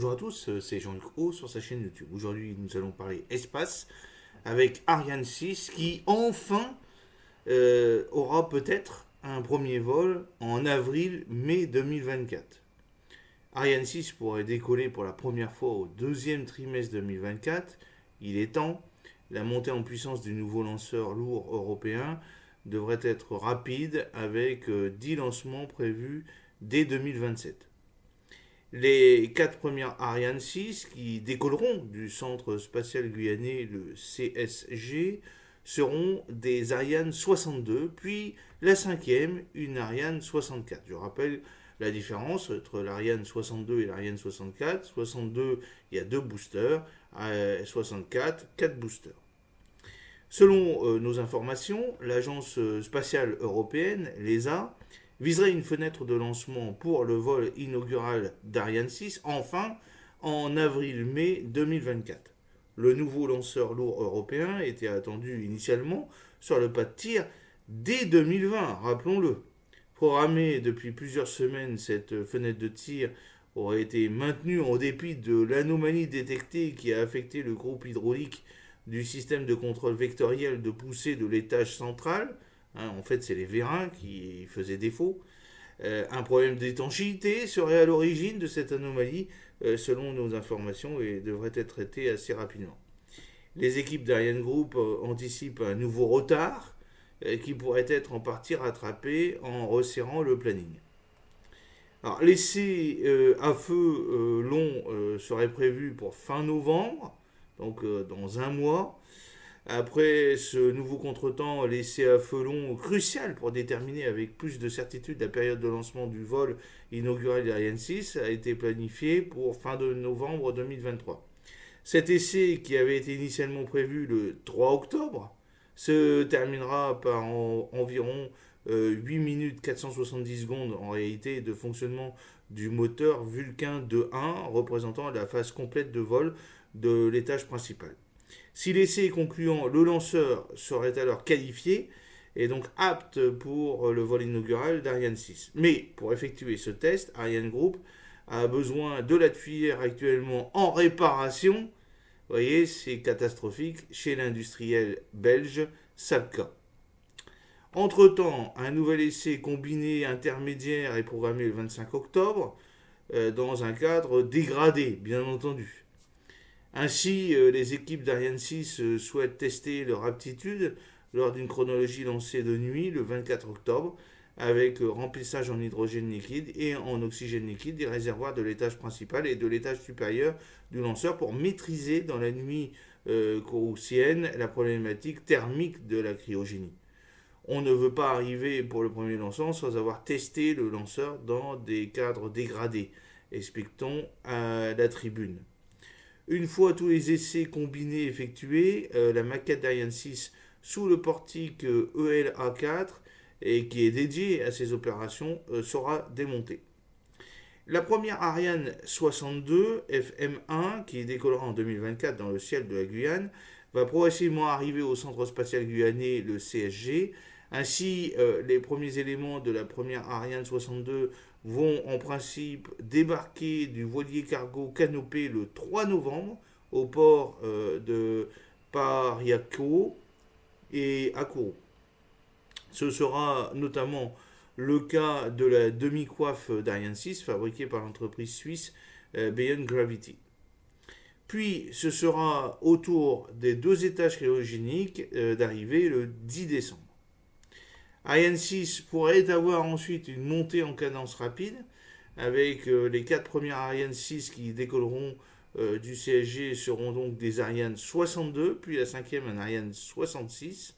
Bonjour à tous, c'est Jean-Luc O sur sa chaîne YouTube. Aujourd'hui, nous allons parler espace avec Ariane 6 qui enfin aura peut-être un premier vol en avril-mai 2024. Ariane 6 pourrait décoller pour la première fois au deuxième trimestre 2024. Il est temps. La montée en puissance du nouveau lanceur lourd européen devrait être rapide avec 10 lancements prévus dès 2027. Les quatre premières Ariane 6 qui décolleront du centre spatial guyanais, le CSG, seront des Ariane 62, puis la cinquième, une Ariane 64. Je rappelle la différence entre l'Ariane 62 et l'Ariane 64. 62, il y a deux boosters, 64, quatre boosters. Selon nos informations, l'Agence spatiale européenne, l'ESA, viserait une fenêtre de lancement pour le vol inaugural d'Ariane 6, enfin en avril-mai 2024. Le nouveau lanceur lourd européen était attendu initialement sur le pas de tir dès 2020, rappelons-le. Programmée depuis plusieurs semaines, cette fenêtre de tir aurait été maintenue en dépit de l'anomalie détectée qui a affecté le groupe hydraulique du système de contrôle vectoriel de poussée de l'étage central. En fait, c'est les vérins qui faisaient défaut. Un problème d'étanchéité serait à l'origine de cette anomalie, selon nos informations, et devrait être traité assez rapidement. Les équipes d'Ariane Group anticipent un nouveau retard qui pourrait être en partie rattrapé en resserrant le planning. Alors, l'essai à feu long serait prévu pour fin novembre, donc dans un mois. Après ce nouveau contretemps, l'essai à feu long crucial pour déterminer avec plus de certitude la période de lancement du vol inaugural d'Ariane 6 a été planifié pour fin de novembre 2023. Cet essai, qui avait été initialement prévu le 3 octobre, se terminera par environ 8 minutes 470 secondes en réalité de fonctionnement du moteur Vulcain 2.1 représentant la phase complète de vol de l'étage principal. Si l'essai est concluant, le lanceur serait alors qualifié et donc apte pour le vol inaugural d'Ariane 6. Mais pour effectuer ce test, Ariane Group a besoin de la tuyère actuellement en réparation. Vous voyez, c'est catastrophique chez l'industriel belge Sapka. Entre-temps, un nouvel essai combiné intermédiaire est programmé le 25 octobre dans un cadre dégradé, bien entendu. Ainsi, les équipes d'Ariane 6 souhaitent tester leur aptitude lors d'une chronologie lancée de nuit le 24 octobre avec remplissage en hydrogène liquide et en oxygène liquide des réservoirs de l'étage principal et de l'étage supérieur du lanceur pour maîtriser dans la nuit gaussienne la problématique thermique de la cryogénie. On ne veut pas arriver pour le premier lancement sans avoir testé le lanceur dans des cadres dégradés, explique-t-on à la tribune. Une fois tous les essais combinés effectués, la maquette d'Ariane 6 sous le portique ELA4 et qui est dédiée à ces opérations sera démontée. La première Ariane 62 FM1 qui décollera en 2024 dans le ciel de la Guyane va progressivement arriver au centre spatial guyanais, le CSG. Ainsi, les premiers éléments de la première Ariane 62 vont en principe débarquer du voilier cargo Canopé le 3 novembre au port de Pariaco et à Kourou. Ce sera notamment le cas de la demi-coiffe d'Ariane 6 fabriquée par l'entreprise suisse Beyond Gravity. Puis ce sera au tour des deux étages cryogéniques d'arriver le 10 décembre. Ariane 6 pourrait avoir ensuite une montée en cadence rapide avec les quatre premières Ariane 6 qui décolleront du CSG seront donc des Ariane 62, puis la cinquième un Ariane 66.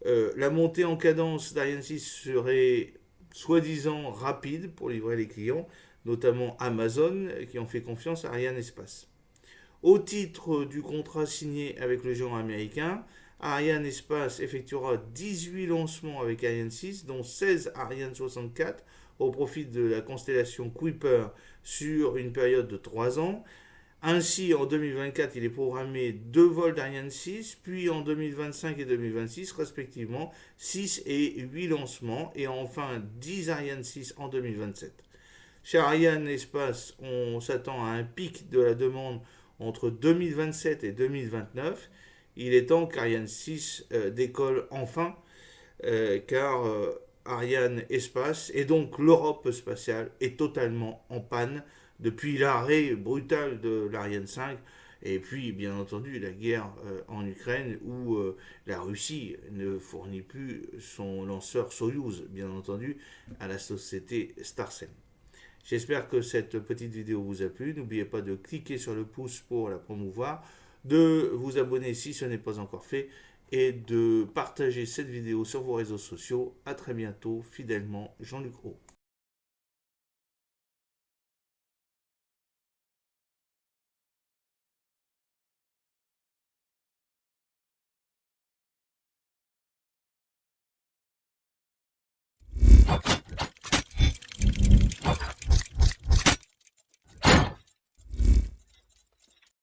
La montée en cadence d'Ariane 6 serait soi-disant rapide pour livrer les clients, notamment Amazon qui ont fait confiance à Ariane Espace. Au titre du contrat signé avec le géant américain, Ariane Espace effectuera 18 lancements avec Ariane 6, dont 16 Ariane 64 au profit de la constellation Kuiper sur une période de 3 ans. Ainsi, en 2024, il est programmé 2 vols d'Ariane 6, puis en 2025 et 2026, respectivement, 6 et 8 lancements, et enfin 10 Ariane 6 en 2027. Chez Ariane Espace, on s'attend à un pic de la demande entre 2027 et 2029. Il est temps qu'Ariane 6 décolle enfin, car Ariane Espace et donc l'Europe spatiale est totalement en panne depuis l'arrêt brutal de l'Ariane 5 et puis bien entendu la guerre en Ukraine où la Russie ne fournit plus son lanceur Soyouz, bien entendu, à la société Starsem. J'espère que cette petite vidéo vous a plu. N'oubliez pas de cliquer sur le pouce pour la promouvoir, de vous abonner si ce n'est pas encore fait et de partager cette vidéo sur vos réseaux sociaux. A très bientôt, fidèlement, Jean-Luc Roux.